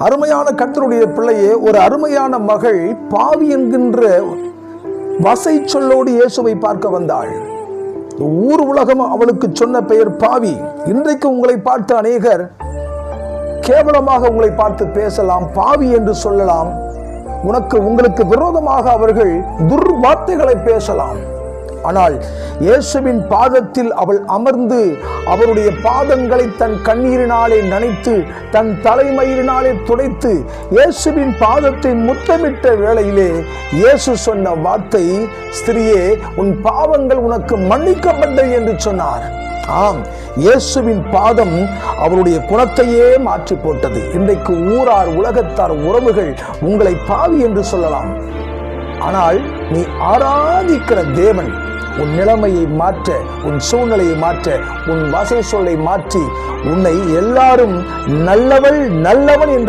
அருமையான கர்த்தருடைய பிள்ளையே, ஒரு அருமையான மகள் பாவி என்கின்ற வசை சொல்லோடு இயேசுவை பார்க்க வந்தாள். ஊர் உலகம் அவளுக்கு சொன்ன பெயர் பாவி. இன்றைக்கு உங்களை பார்த்து அநேகர் கேவலமாக உங்களை பார்த்து பேசலாம், பாவி என்று சொல்லலாம். உங்களுக்கு விரோதமாக அவர்கள் துர்வார்த்தைகளை பேசலாம். ஆனால் இயேசுவின் பாதத்தில் அவள் அமர்ந்து அவருடைய பாதங்களை தன் கண்ணீரினாலே நனைத்து தன் தலைமயிரினாலே துடைத்து இயேசுவின் பாதத்தை முத்தமிட்ட வேளையிலே இயேசு சொன்ன வார்த்தை, ஸ்திரியே, உன் பாவங்கள் உனக்கு மன்னிக்கப்பட்டது என்று சொன்னார். ஆம், இயேசுவின் பாதம் அவருடைய குணத்தையே மாற்றி போட்டது. இன்றைக்கு ஊரார், உலகத்தார், உறவுகள் உங்களை பாவி என்று சொல்லலாம். ஆனால் நீ ஆராதிக்கிற தேவன் உன் நிலைமையை மாற்ற, உன் சூழ்நிலையை மாற்ற, உன் வாசை சொல்லை மாற்றி உன்னை எல்லாரும் நல்லவள் நல்லவன் என்று